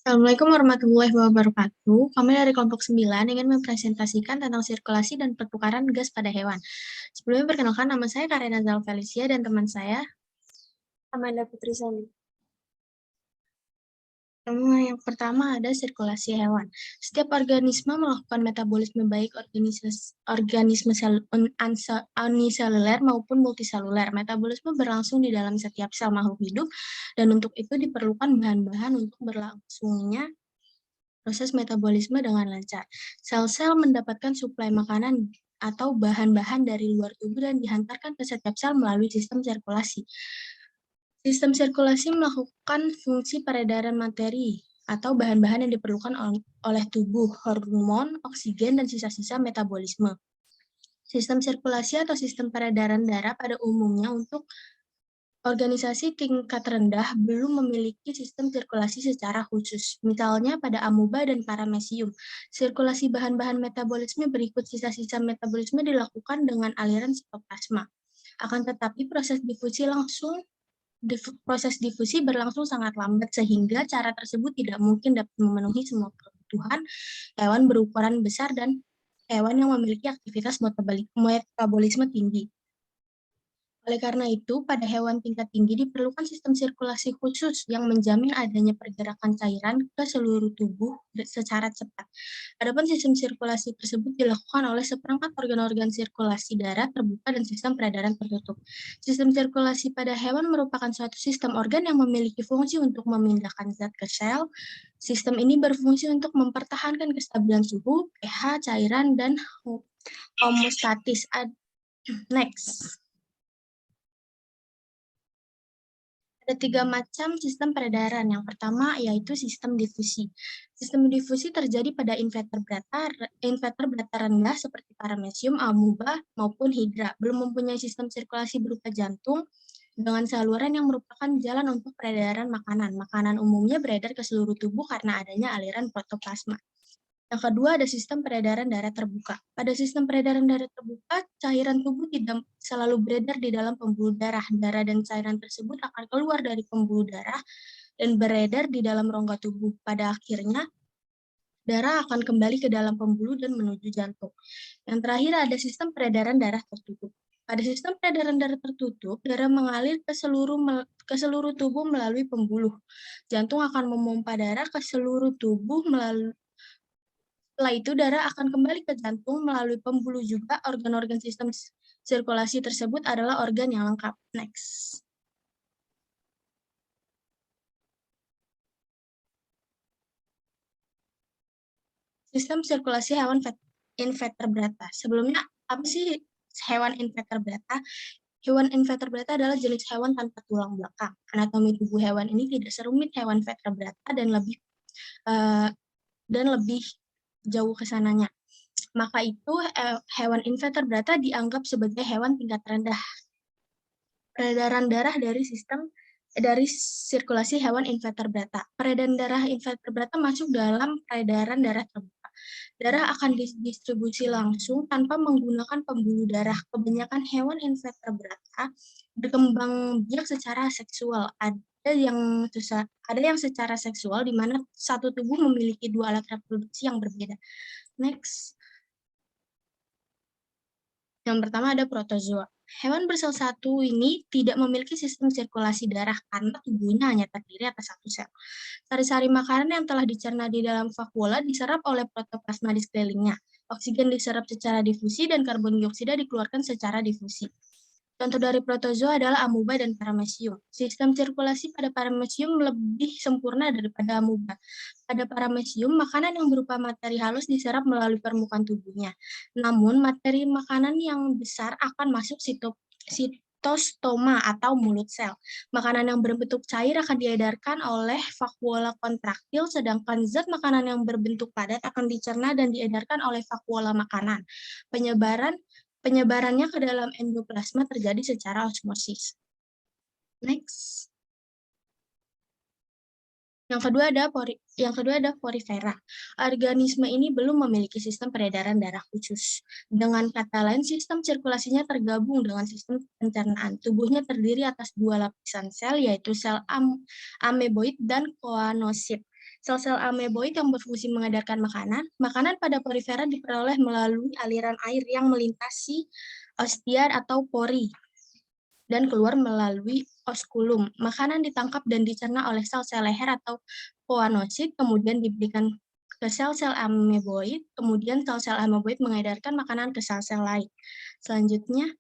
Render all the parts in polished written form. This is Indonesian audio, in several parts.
Assalamualaikum warahmatullahi wabarakatuh. Kami dari kelompok 9 ingin mempresentasikan tentang sirkulasi dan pertukaran gas pada hewan. Sebelumnya perkenalkan, nama saya Karina Zal Felicia dan teman saya Amanda Putri Sani. Yang pertama ada sirkulasi hewan. Setiap organisme melakukan metabolisme baik organisme uniseluler maupun multiseluler. Metabolisme berlangsung di dalam setiap sel makhluk hidup dan untuk itu diperlukan bahan-bahan untuk berlangsungnya proses metabolisme dengan lancar. Sel-sel mendapatkan suplai makanan atau bahan-bahan dari luar tubuh dan dihantarkan ke setiap sel melalui sistem sirkulasi. Sistem sirkulasi melakukan fungsi peredaran materi atau bahan-bahan yang diperlukan oleh tubuh, hormon, oksigen, dan sisa-sisa metabolisme. Sistem sirkulasi atau sistem peredaran darah pada umumnya untuk organisasi tingkat rendah belum memiliki sistem sirkulasi secara khusus. Misalnya pada amoeba dan paramecium, sirkulasi bahan-bahan metabolisme berikut sisa-sisa metabolisme dilakukan dengan aliran sitoplasma. Akan tetapi proses difusi berlangsung sangat lambat sehingga cara tersebut tidak mungkin dapat memenuhi semua kebutuhan hewan berukuran besar dan hewan yang memiliki aktivitas metabolisme tinggi. Oleh karena itu, pada hewan tingkat tinggi diperlukan sistem sirkulasi khusus yang menjamin adanya pergerakan cairan ke seluruh tubuh secara cepat. Adapun sistem sirkulasi tersebut dilakukan oleh seperangkat organ-organ sirkulasi darah terbuka dan sistem peredaran tertutup. Sistem sirkulasi pada hewan merupakan suatu sistem organ yang memiliki fungsi untuk memindahkan zat ke sel. Sistem ini berfungsi untuk mempertahankan kestabilan suhu, pH, cairan, dan homeostatis. Next. Ada 3 macam sistem peredaran. Yang pertama yaitu sistem difusi. Sistem difusi terjadi pada invertebrata rendah seperti paramecium, amoeba, maupun hidra. Belum mempunyai sistem sirkulasi berupa jantung dengan saluran yang merupakan jalan untuk peredaran makanan. Makanan umumnya beredar ke seluruh tubuh karena adanya aliran protoplasma. Yang kedua ada sistem peredaran darah terbuka. Pada sistem peredaran darah terbuka, cairan tubuh tidak selalu beredar di dalam pembuluh darah. Darah dan cairan tersebut akan keluar dari pembuluh darah dan beredar di dalam rongga tubuh. Pada akhirnya, darah akan kembali ke dalam pembuluh dan menuju jantung. Yang terakhir ada sistem peredaran darah tertutup. Pada sistem peredaran darah tertutup, darah mengalir ke seluruh tubuh melalui pembuluh. Jantung akan memompa darah ke seluruh tubuh melalui Setelah itu, darah akan kembali ke jantung melalui pembuluh juga. Organ-organ sistem sirkulasi tersebut adalah organ yang lengkap. Next. Sistem sirkulasi hewan invertebrata. Sebelumnya, apa sih hewan invertebrata? Hewan invertebrata adalah jenis hewan tanpa tulang belakang. Anatomi tubuh hewan ini tidak serumit hewan vertebrata dan lebih jauh ke sananya. Maka itu hewan invertebrata dianggap sebagai hewan tingkat rendah. Peredaran darah dari sirkulasi hewan invertebrata. Peredaran darah invertebrata masuk dalam peredaran darah terbuka. Darah akan didistribusi langsung tanpa menggunakan pembuluh darah. Kebanyakan hewan invertebrata berkembang biak secara seksual. Ada yang secara seksual di mana satu tubuh memiliki dua alat reproduksi yang berbeda. Next. Yang pertama ada protozoa. Hewan bersel satu ini tidak memiliki sistem sirkulasi darah karena tubuhnya hanya terdiri atas satu sel. Sari-sari makanan yang telah dicerna di dalam vakuola diserap oleh protoplasma di sekelilingnya. Oksigen diserap secara difusi dan karbon dioksida dikeluarkan secara difusi. Contoh dari protozoa adalah amoeba dan paramecium. Sistem sirkulasi pada paramecium lebih sempurna daripada amoeba. Pada paramecium, makanan yang berupa materi halus diserap melalui permukaan tubuhnya. Namun, materi makanan yang besar akan masuk sitostoma atau mulut sel. Makanan yang berbentuk cair akan diedarkan oleh vakuola kontraktil, sedangkan zat makanan yang berbentuk padat akan dicerna dan diedarkan oleh vakuola makanan. Penyebarannya ke dalam endoplasma terjadi secara osmosis. Next. Yang kedua ada porifera. Organisme ini belum memiliki sistem peredaran darah khusus. Dengan kata lain, sistem sirkulasinya tergabung dengan sistem pencernaan. Tubuhnya terdiri atas dua lapisan sel, yaitu sel ameboid dan koanosit. Sel-sel ameboid yang berfungsi mengedarkan makanan, makanan pada porifera diperoleh melalui aliran air yang melintasi ostiar atau pori dan keluar melalui oskulum. Makanan ditangkap dan dicerna oleh sel-sel leher atau poanosit, kemudian diberikan ke sel-sel ameboid, kemudian sel-sel ameboid mengedarkan makanan ke sel-sel lain. Selanjutnya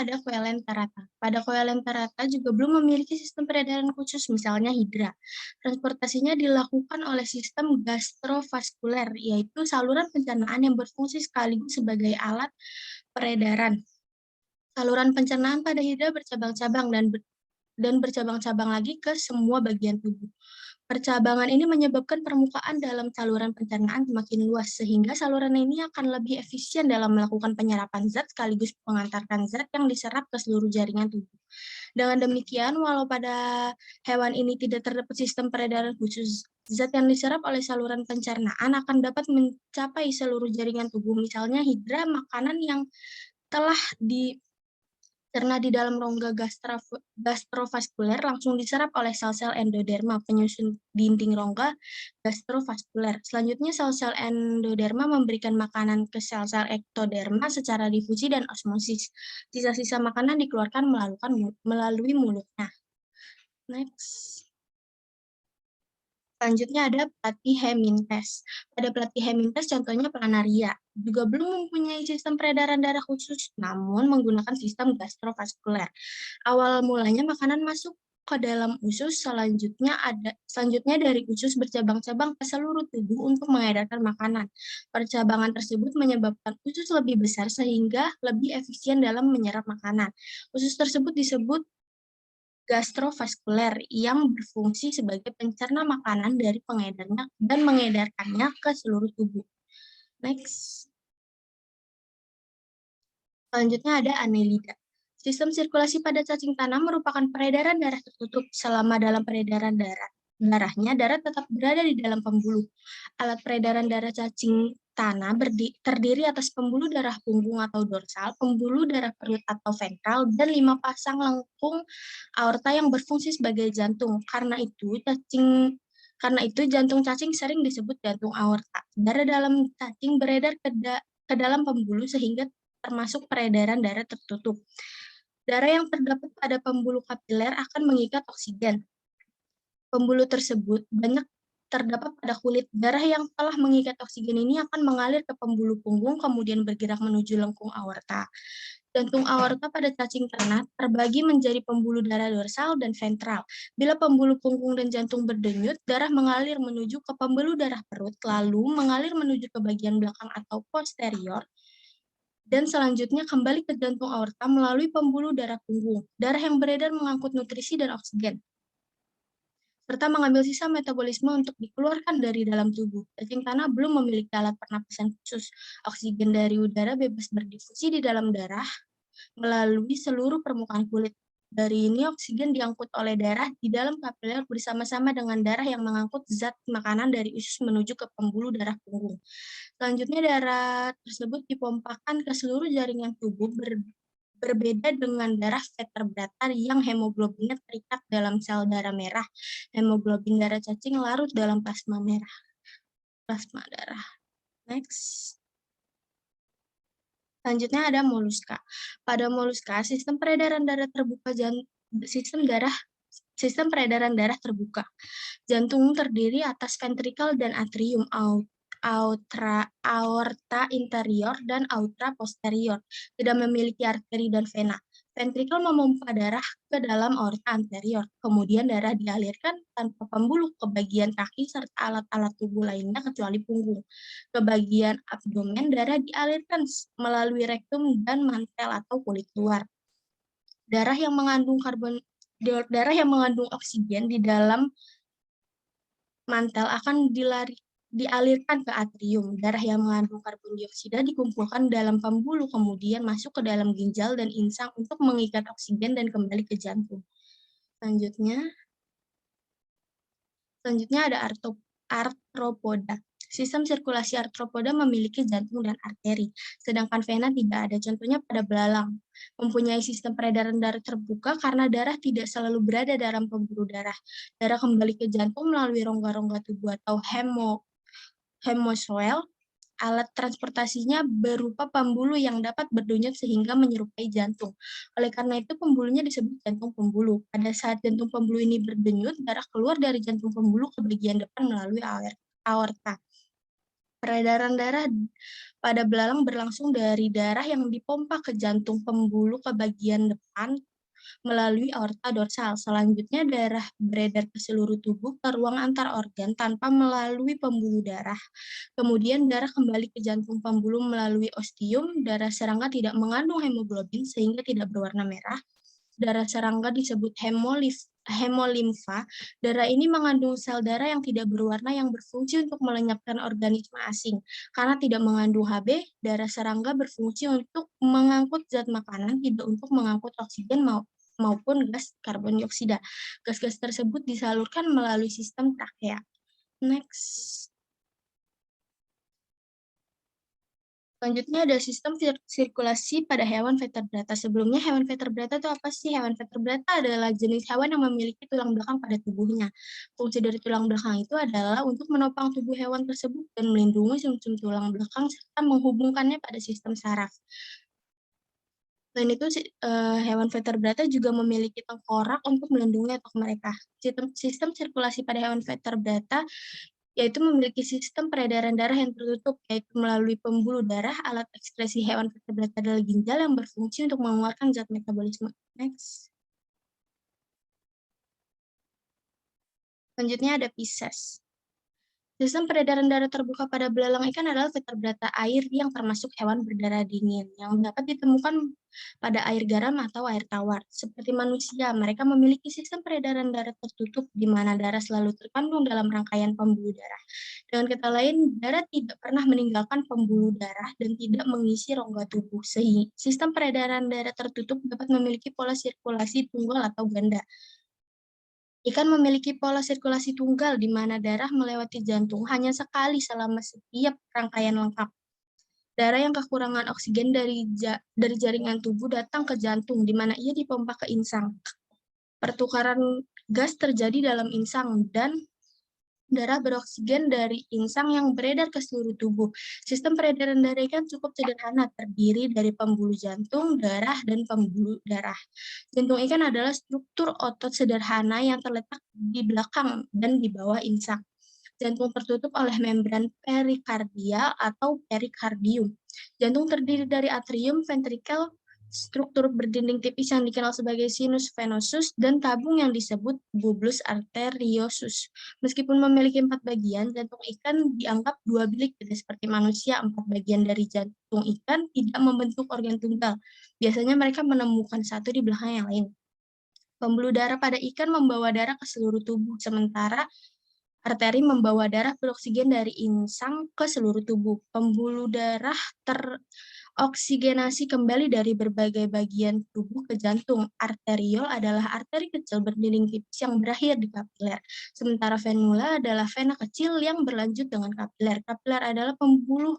ada Coelenterata. Pada Coelenterata juga belum memiliki sistem peredaran khusus, misalnya hidra. Transportasinya dilakukan oleh sistem gastrovaskuler, yaitu saluran pencernaan yang berfungsi sekaligus sebagai alat peredaran. Saluran pencernaan pada hidra bercabang-cabang dan bercabang-cabang lagi ke semua bagian tubuh. Percabangan ini menyebabkan permukaan dalam saluran pencernaan semakin luas, sehingga saluran ini akan lebih efisien dalam melakukan penyerapan zat sekaligus mengantarkan zat yang diserap ke seluruh jaringan tubuh. Dengan demikian, walau pada hewan ini tidak terdapat sistem peredaran khusus, zat yang diserap oleh saluran pencernaan akan dapat mencapai seluruh jaringan tubuh. Misalnya hidra, makanan yang telah dicerna di dalam rongga gastrovaskuler langsung diserap oleh sel-sel endoderma, penyusun dinding rongga gastrovaskuler. Selanjutnya, sel-sel endoderma memberikan makanan ke sel-sel ektoderma secara difusi dan osmosis. Sisa-sisa makanan dikeluarkan melalui mulutnya. Next. Selanjutnya ada platyheminthes. Pada platyheminthes contohnya planaria, juga belum mempunyai sistem peredaran darah khusus, namun menggunakan sistem gastrovaskuler. Awal mulanya makanan masuk ke dalam usus, selanjutnya dari usus bercabang-cabang ke seluruh tubuh untuk mengedarkan makanan. Percabangan tersebut menyebabkan usus lebih besar sehingga lebih efisien dalam menyerap makanan. Usus tersebut disebut gastrovaskuler yang berfungsi sebagai pencerna makanan dari pengedarnya dan mengedarkannya ke seluruh tubuh. Next. Selanjutnya ada annelida. Sistem sirkulasi pada cacing tanah merupakan peredaran darah tertutup. Selama dalam peredaran darahnya, darah tetap berada di dalam pembuluh. Alat peredaran darah cacing tanah terdiri atas pembuluh darah punggung atau dorsal, pembuluh darah perut atau ventral, dan 5 pasang lengkung aorta yang berfungsi sebagai jantung. Karena itu jantung cacing sering disebut jantung aorta. Darah dalam cacing beredar ke dalam pembuluh sehingga termasuk peredaran darah tertutup. Darah yang terdapat pada pembuluh kapiler akan mengikat oksigen. Pembuluh tersebut banyak terdapat pada kulit. Darah yang telah mengikat oksigen ini akan mengalir ke pembuluh punggung, kemudian bergerak menuju lengkung aorta. Jantung aorta pada cacing tanah terbagi menjadi pembuluh darah dorsal dan ventral. Bila pembuluh punggung dan jantung berdenyut, darah mengalir menuju ke pembuluh darah perut, lalu mengalir menuju ke bagian belakang atau posterior, dan selanjutnya kembali ke jantung aorta melalui pembuluh darah punggung. Darah yang beredar mengangkut nutrisi dan oksigen, serta mengambil sisa metabolisme untuk dikeluarkan dari dalam tubuh. Cacing tanah belum memiliki alat pernapasan khusus. Oksigen dari udara bebas berdifusi di dalam darah melalui seluruh permukaan kulit. Dari ini oksigen diangkut oleh darah di dalam kapiler bersama-sama dengan darah yang mengangkut zat makanan dari usus menuju ke pembuluh darah punggung. Selanjutnya darah tersebut dipompakan ke seluruh jaringan tubuh berbeda dengan darah vertebrata yang hemoglobinnya terikat dalam sel darah merah. Hemoglobin darah cacing larut dalam plasma darah. Next. Selanjutnya ada moluska. Pada moluska, sistem peredaran darah terbuka. Jantung terdiri atas ventrikel dan atrium, aorta interior dan aorta posterior. Tidak memiliki arteri dan vena. Ventrikel memompa darah ke dalam aorta anterior. Kemudian darah dialirkan tanpa pembuluh ke bagian kaki serta alat-alat tubuh lainnya kecuali punggung. Ke bagian abdomen, darah dialirkan melalui rektum dan mantel atau kulit luar. Darah yang mengandung oksigen di dalam mantel akan dialirkan ke atrium. Darah yang mengandung karbon dioksida dikumpulkan dalam pembuluh, kemudian masuk ke dalam ginjal dan insang untuk mengikat oksigen dan kembali ke jantung. Selanjutnya ada arthropoda. Sistem sirkulasi arthropoda memiliki jantung dan arteri, sedangkan vena tidak ada. Contohnya pada belalang. Mempunyai sistem peredaran darah terbuka karena darah tidak selalu berada dalam pembuluh darah. Darah kembali ke jantung melalui rongga-rongga tubuh atau hemosoel. Alat transportasinya berupa pembuluh yang dapat berdenyut sehingga menyerupai jantung. Oleh karena itu, pembuluhnya disebut jantung pembuluh. Pada saat jantung pembuluh ini berdenyut, darah keluar dari jantung pembuluh ke bagian depan melalui aorta. Peredaran darah pada belalang berlangsung dari darah yang dipompa ke jantung pembuluh ke bagian depan melalui aorta dorsal. Selanjutnya, darah beredar ke seluruh tubuh ke ruang antar organ tanpa melalui pembuluh darah. Kemudian darah kembali ke jantung pembuluh melalui ostium. Darah serangga tidak mengandung hemoglobin sehingga tidak berwarna merah. Darah serangga disebut hemolimfa. Darah ini mengandung sel darah yang tidak berwarna yang berfungsi untuk melenyapkan organisme asing. Karena tidak mengandung Hb, darah serangga berfungsi untuk mengangkut zat makanan, tidak untuk mengangkut oksigen maupun gas karbon dioksida. Gas-gas tersebut disalurkan melalui sistem trakea. Next. Selanjutnya ada sistem sirkulasi pada hewan vertebrata. Sebelumnya hewan vertebrata itu apa sih? Hewan vertebrata adalah jenis hewan yang memiliki tulang belakang pada tubuhnya. Fungsi dari tulang belakang itu adalah untuk menopang tubuh hewan tersebut dan melindungi sumsum tulang belakang serta menghubungkannya pada sistem saraf. Selain itu, hewan vertebrata juga memiliki tengkorak untuk melindungi otot mereka. Sistem sirkulasi pada hewan vertebrata yaitu memiliki sistem peredaran darah yang tertutup, yaitu melalui pembuluh darah. Alat ekskresi hewan vertebrata adalah ginjal yang berfungsi untuk mengeluarkan zat metabolisme. Next. Selanjutnya ada Pisces. Sistem peredaran darah terbuka pada belalang ikan adalah vertebrata air yang termasuk hewan berdarah dingin, yang dapat ditemukan pada air garam atau air tawar. Seperti manusia, mereka memiliki sistem peredaran darah tertutup, di mana darah selalu terkandung dalam rangkaian pembuluh darah. Dengan kata lain, darah tidak pernah meninggalkan pembuluh darah dan tidak mengisi rongga tubuh. Sehingga sistem peredaran darah tertutup dapat memiliki pola sirkulasi tunggal atau ganda. Ikan memiliki pola sirkulasi tunggal di mana darah melewati jantung hanya sekali selama setiap rangkaian lengkap. Darah yang kekurangan oksigen dari jaringan tubuh datang ke jantung, di mana ia dipompa ke insang. Pertukaran gas terjadi dalam insang dan darah beroksigen dari insang yang beredar ke seluruh tubuh. Sistem peredaran darah ikan cukup sederhana, terdiri dari pembuluh jantung, darah, dan pembuluh darah. Jantung ikan adalah struktur otot sederhana yang terletak di belakang dan di bawah insang. Jantung tertutup oleh membran perikardial atau perikardium. Jantung terdiri dari atrium, ventrikel, struktur berdinding tipis yang dikenal sebagai sinus venosus, dan tabung yang disebut bulbus arteriosus. Meskipun memiliki 4 bagian, jantung ikan dianggap 2 bilik, tidak seperti manusia. 4 bagian dari jantung ikan tidak membentuk organ tunggal. Biasanya mereka menemukan satu di belakang yang lain. Pembuluh darah pada ikan membawa darah ke seluruh tubuh, sementara arteri membawa darah beroksigen dari insang ke seluruh tubuh. Pembuluh darah teroksigenasi kembali dari berbagai bagian tubuh ke jantung. Arteriol adalah arteri kecil berdinding tipis yang berakhir di kapiler. Sementara venula adalah vena kecil yang berlanjut dengan kapiler. Kapiler adalah pembuluh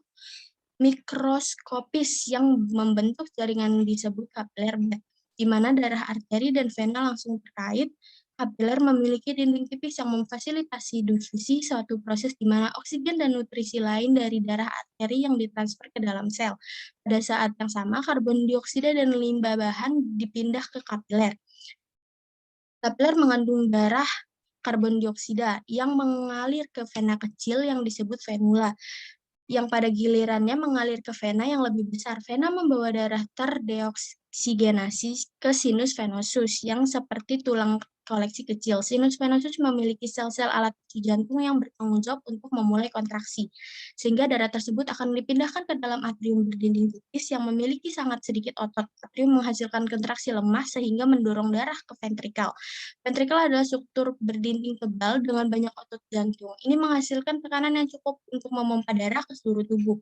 mikroskopis yang membentuk jaringan disebut kapiler bed, di mana darah arteri dan vena langsung terkait. Kapiler memiliki dinding tipis yang memfasilitasi difusi, suatu proses di mana oksigen dan nutrisi lain dari darah arteri yang ditransfer ke dalam sel. Pada saat yang sama, karbon dioksida dan limbah bahan dipindah ke kapiler. Kapiler mengandung darah karbon dioksida yang mengalir ke vena kecil yang disebut venula, yang pada gilirannya mengalir ke vena yang lebih besar. Vena membawa darah terdeoksigenasi ke sinus venosus yang seperti tulang koleksi kecil. Sinus venosus memiliki sel-sel alat cuci jantung yang bertanggung jawab untuk memulai kontraksi, sehingga darah tersebut akan dipindahkan ke dalam atrium berdinding tipis yang memiliki sangat sedikit otot. Atrium menghasilkan kontraksi lemah sehingga mendorong darah ke ventrikel. Ventrikel adalah struktur berdinding tebal dengan banyak otot jantung. Ini menghasilkan tekanan yang cukup untuk memompa darah ke seluruh tubuh.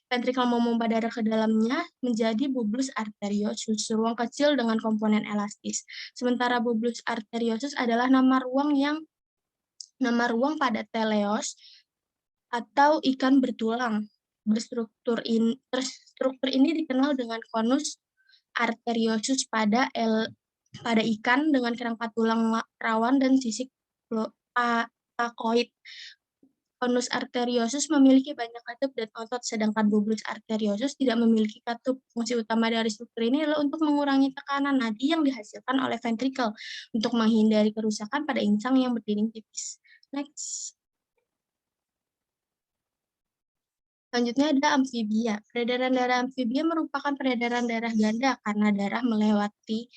Ventrikel memompa darah ke dalamnya menjadi bulbus arteriosus, ruang kecil dengan komponen elastis. Sementara bulbus arteriosus adalah nama ruang pada teleos atau ikan bertulang. Terstruktur ini dikenal dengan konus arteriosus pada ikan dengan kerangka tulang rawan dan sisik patakoid. Konus arteriosus memiliki banyak katup dan otot, sedangkan bulbus arteriosus tidak memiliki katup. Fungsi utama dari struktur ini adalah untuk mengurangi tekanan nadi yang dihasilkan oleh ventrikel untuk menghindari kerusakan pada insang yang berdinding tipis. Next. Selanjutnya ada amfibia. Peredaran darah amfibia merupakan peredaran darah ganda karena darah melewati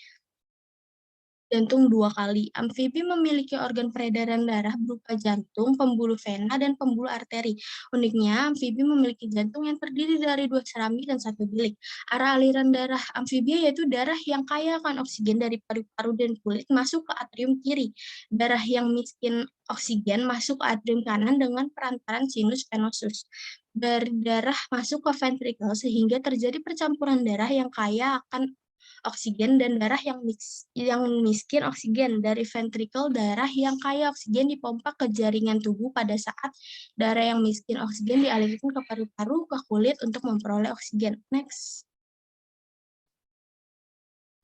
jantung 2 kali. Amfibi memiliki organ peredaran darah berupa jantung, pembuluh vena, dan pembuluh arteri. Uniknya, amfibi memiliki jantung yang terdiri dari 2 serambi dan 1 bilik. Arah aliran darah amfibia yaitu darah yang kaya akan oksigen dari paru-paru dan kulit masuk ke atrium kiri. Darah yang miskin oksigen masuk ke atrium kanan dengan perantaran sinus venosus. Dari darah masuk ke ventrikel sehingga terjadi percampuran darah yang kaya akan oksigen dan darah yang miskin oksigen. Dari ventrikel, darah yang kaya oksigen dipompa ke jaringan tubuh pada saat darah yang miskin oksigen dialirkan ke paru-paru, ke kulit untuk memperoleh oksigen. Next.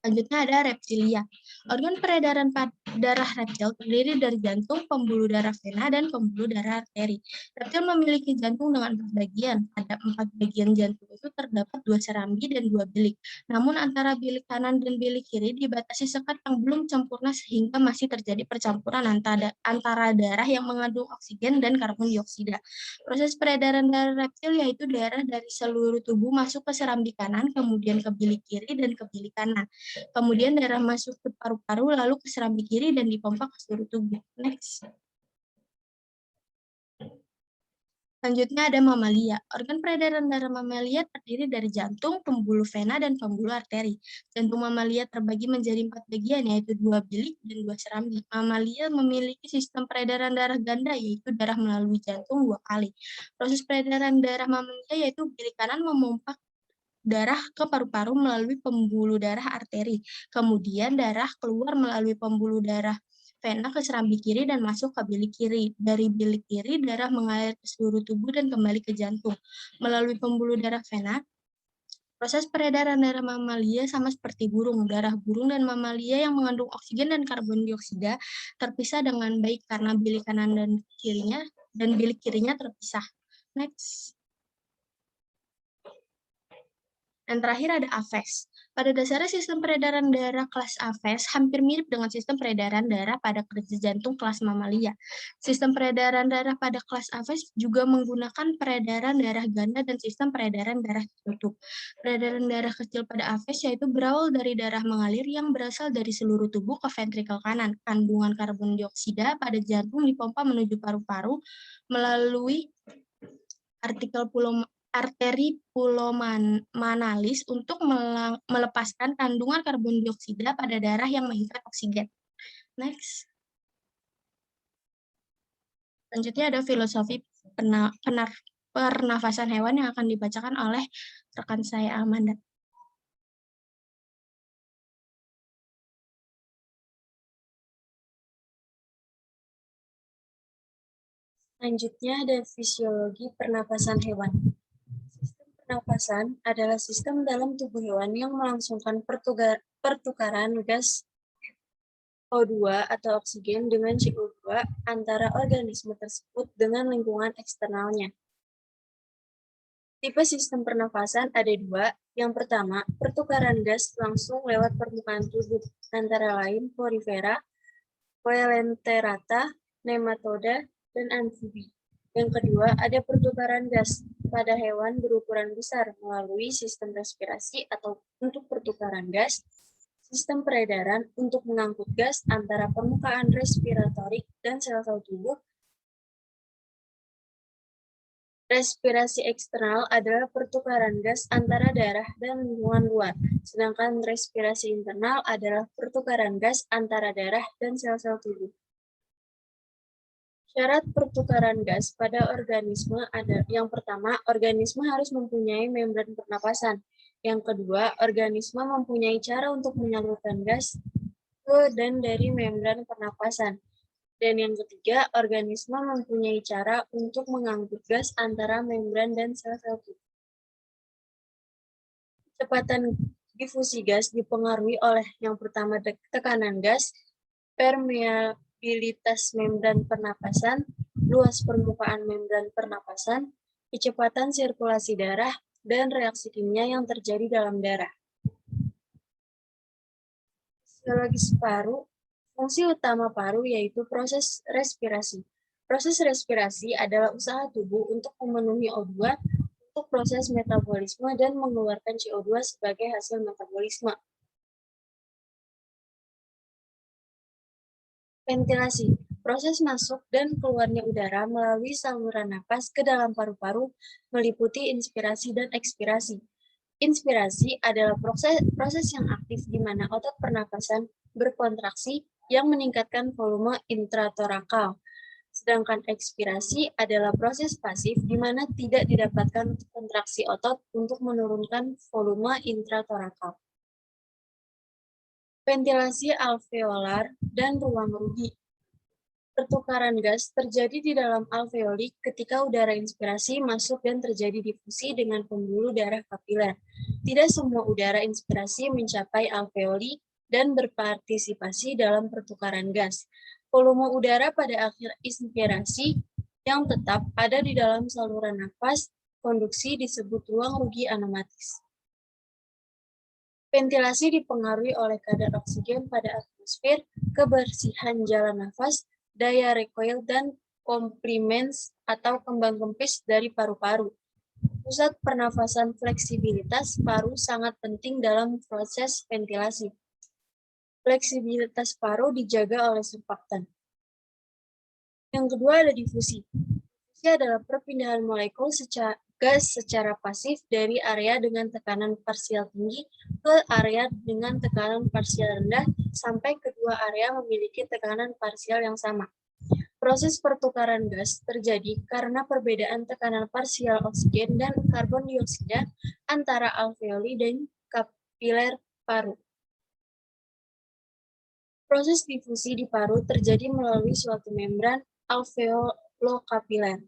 Selanjutnya ada reptilia. Organ peredaran darah reptil terdiri dari jantung, pembuluh darah vena, dan pembuluh darah arteri. Reptil memiliki jantung dengan 4 bagian. Pada 4 bagian jantung itu terdapat 2 serambi dan 2 bilik. Namun antara bilik kanan dan bilik kiri dibatasi sekat yang belum sempurna sehingga masih terjadi percampuran antara darah yang mengandung oksigen dan karbon dioksida. Proses peredaran darah reptil yaitu darah dari seluruh tubuh masuk ke serambi kanan, kemudian ke bilik kiri dan ke bilik kanan. Kemudian darah masuk ke paru-paru, lalu ke serambi kiri dan dipompa ke seluruh tubuh. Next. Selanjutnya ada mamalia. Organ peredaran darah mamalia terdiri dari jantung, pembuluh vena, dan pembuluh arteri. Jantung mamalia terbagi menjadi 4 bagian, yaitu 2 bilik dan 2 serambi. Mamalia memiliki sistem peredaran darah ganda, yaitu darah melalui jantung 2 kali. Proses peredaran darah mamalia yaitu bilik kanan memompa darah ke paru-paru melalui pembuluh darah arteri. Kemudian darah keluar melalui pembuluh darah vena ke serambi kiri dan masuk ke bilik kiri. Dari bilik kiri, darah mengalir ke seluruh tubuh dan kembali ke jantung. Melalui pembuluh darah vena, proses peredaran darah mamalia sama seperti burung. Darah burung dan mamalia yang mengandung oksigen dan karbon dioksida terpisah dengan baik karena bilik kanan dan bilik kirinya terpisah. Next. Dan terakhir ada Aves. Pada dasarnya sistem peredaran darah kelas Aves hampir mirip dengan sistem peredaran darah pada kerja jantung kelas mamalia. Sistem peredaran darah pada kelas Aves juga menggunakan peredaran darah ganda dan sistem peredaran darah tertutup. Peredaran darah kecil pada Aves yaitu berawal dari darah mengalir yang berasal dari seluruh tubuh ke ventrikel kanan. Kandungan karbon dioksida pada jantung dipompa menuju paru-paru melalui arteri pulmonalis untuk melepaskan kandungan karbon dioksida pada darah yang mengikat oksigen. Next. Selanjutnya ada filosofi pernafasan hewan yang akan dibacakan oleh rekan saya Amanda. Selanjutnya ada fisiologi pernapasan hewan. Sistem pernapasan adalah sistem dalam tubuh hewan yang melangsungkan pertukaran gas O2 atau oksigen dengan CO2 antara organisme tersebut dengan lingkungan eksternalnya. Tipe sistem pernapasan ada 2. Yang pertama, pertukaran gas langsung lewat permukaan tubuh, antara lain porifera, coelenterata, nematoda, dan amfibi. Yang kedua, ada pertukaran gas pada hewan berukuran besar melalui sistem respirasi atau untuk pertukaran gas, sistem peredaran untuk mengangkut gas antara permukaan respiratorik dan sel-sel tubuh. Respirasi eksternal adalah pertukaran gas antara darah dan lingkungan luar, sedangkan respirasi internal adalah pertukaran gas antara darah dan sel-sel tubuh. Syarat pertukaran gas pada organisme ada yang pertama, organisme harus mempunyai membran pernapasan. Yang kedua, organisme mempunyai cara untuk menyalurkan gas ke dan dari membran pernapasan. Dan yang ketiga, organisme mempunyai cara untuk mengangkut gas antara membran dan sel-sel tubuh. Kecepatan difusi gas dipengaruhi oleh yang pertama tekanan gas, permeabilitas membran pernapasan, luas permukaan membran pernapasan, kecepatan sirkulasi darah, dan reaksi kimia yang terjadi dalam darah. Fisiologis paru, fungsi utama paru yaitu proses respirasi. Proses respirasi adalah usaha tubuh untuk memenuhi O2 untuk proses metabolisme dan mengeluarkan CO2 sebagai hasil metabolisme. Ventilasi, proses masuk dan keluarnya udara melalui saluran napas ke dalam paru-paru meliputi inspirasi dan ekspirasi. Inspirasi adalah proses yang aktif di mana otot pernapasan berkontraksi yang meningkatkan volume intratorakal. Sedangkan ekspirasi adalah proses pasif di mana tidak didapatkan kontraksi otot untuk menurunkan volume intratorakal. Ventilasi alveolar dan ruang rugi. Pertukaran gas terjadi di dalam alveoli ketika udara inspirasi masuk dan terjadi difusi dengan pembuluh darah kapiler. Tidak semua udara inspirasi mencapai alveoli dan berpartisipasi dalam pertukaran gas. Volume udara pada akhir inspirasi yang tetap ada di dalam saluran nafas konduksi disebut ruang rugi anomatis. Ventilasi dipengaruhi oleh kadar oksigen pada atmosfer, kebersihan jalan nafas, daya recoil, dan kompliments atau kembang kempis dari paru-paru. Pusat pernafasan fleksibilitas paru sangat penting dalam proses ventilasi. Fleksibilitas paru dijaga oleh surfaktan. Yang kedua ada difusi. Difusi adalah perpindahan molekul gas secara pasif dari area dengan tekanan parsial tinggi ke area dengan tekanan parsial rendah sampai kedua area memiliki tekanan parsial yang sama. Proses pertukaran gas terjadi karena perbedaan tekanan parsial oksigen dan karbon dioksida antara alveoli dan kapiler paru. Proses difusi di paru terjadi melalui suatu membran alveolokapiler.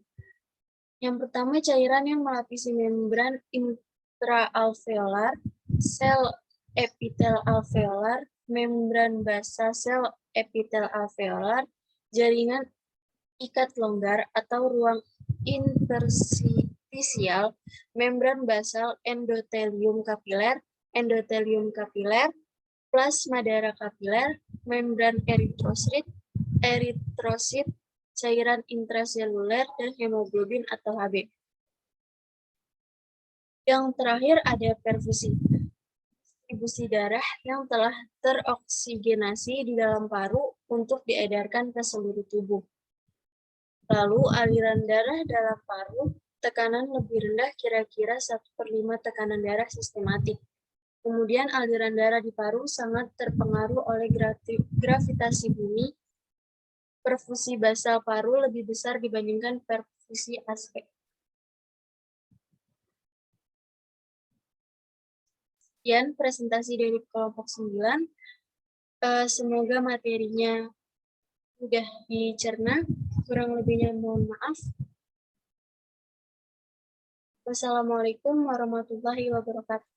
Yang pertama, cairan yang melapisi membran intraalveolar, sel epitel alveolar, membran basal sel epitel alveolar, jaringan ikat longgar atau ruang interstisial, membran basal endotelium kapiler, plasma darah kapiler, membran eritrosit, cairan intraseluler, dan hemoglobin atau Hb. Yang terakhir ada perfusi. Distribusi darah yang telah teroksigenasi di dalam paru untuk diedarkan ke seluruh tubuh. Lalu aliran darah dalam paru, tekanan lebih rendah kira-kira 1/5 tekanan darah sistematik. Kemudian aliran darah di paru sangat terpengaruh oleh gravitasi bumi. Perfusi basal paru lebih besar dibandingkan perfusi aspek. Sekian presentasi dari kelompok 9. Semoga materinya sudah dicerna. Kurang lebihnya mohon maaf. Wassalamualaikum warahmatullahi wabarakatuh.